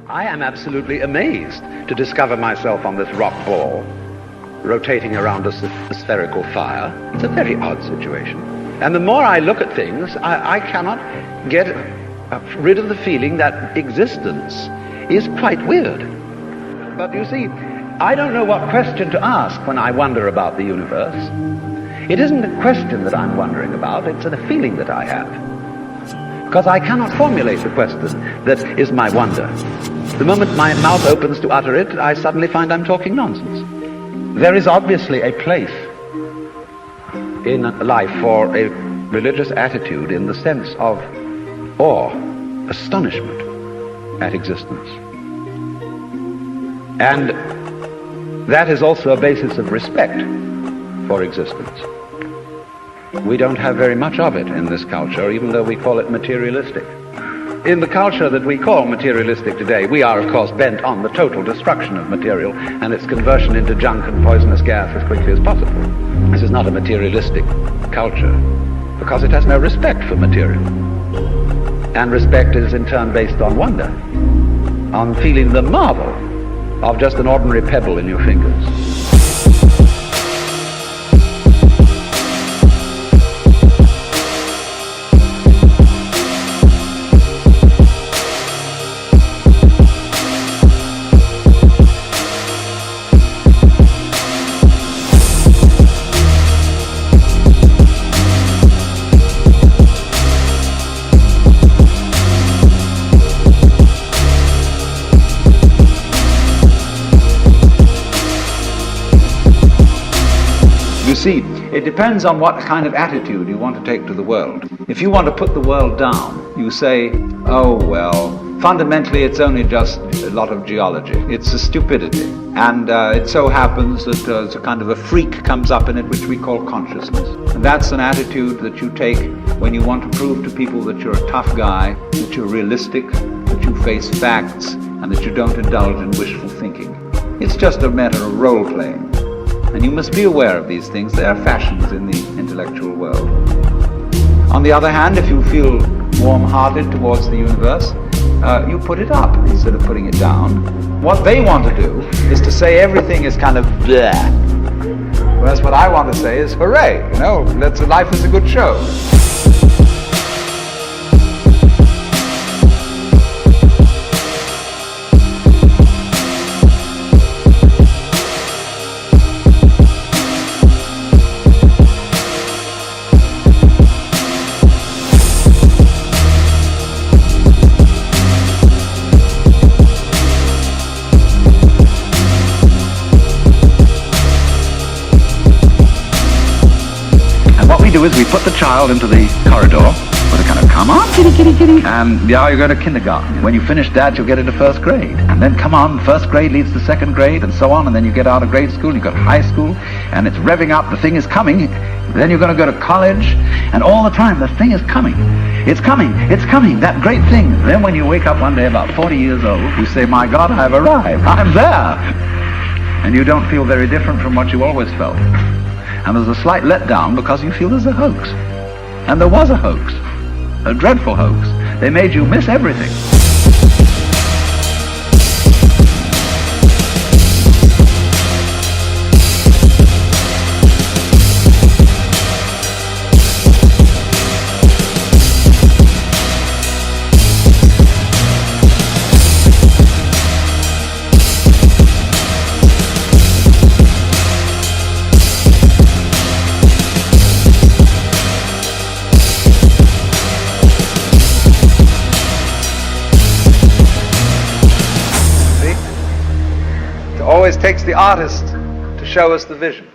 I am absolutely amazed to discover myself on this rock ball, rotating around a spherical fire. It's a very odd situation. And the more I look at things, I cannot get rid of the feeling that existence is quite weird. But you see, I don't know what question to ask when I wonder about the universe. It isn't a question that I'm wondering about, it's a feeling that I have. Because I cannot formulate the question that is my wonder. The moment my mouth opens to utter it, I suddenly find I'm talking nonsense. There is obviously a place in life for a religious attitude in the sense of awe, astonishment at existence. And that is also a basis of respect for existence. We don't have very much of it in this culture, even though we call it materialistic. In the culture that we call materialistic today, we are, of course, bent on the total destruction of material and its conversion into junk and poisonous gas as quickly as possible. This is not a materialistic culture, because it has no respect for material. And respect is in turn based on wonder, on feeling the marvel of just an ordinary pebble in your fingers. You see, it depends on what kind of attitude you want to take to the world. If you want to put the world down, you say, oh well, fundamentally it's only just a lot of geology. It's a stupidity. And it so happens that a kind of a freak comes up in it which we call consciousness. And that's an attitude that you take when you want to prove to people that you're a tough guy, that you're realistic, that you face facts, and that you don't indulge in wishful thinking. It's just a matter of role-playing. And you must be aware of these things. They are fashions in the intellectual world. On the other hand, if you feel warm-hearted towards the universe, you put it up instead of putting it down. What they want to do is to say everything is kind of bleh. Whereas what I want to say is, hooray, life is a good show. Is we put the child into the corridor with a kind of, come on, kitty, kitty, kitty, and yeah, you go to kindergarten. When you finish that, you'll get into first grade. And then, come on, first grade leads to second grade, and so on, and then you get out of grade school, and you go to high school, and it's revving up, the thing is coming. Then you're going to go to college, and all the time, the thing is coming. It's coming, that great thing. Then when you wake up one day about 40 years old, you say, my God, I've arrived, I'm there. And you don't feel very different from what you always felt. And there's a slight letdown because you feel there's a hoax. And there was a hoax, a dreadful hoax. They made you miss everything. Always takes the artist to show us the vision.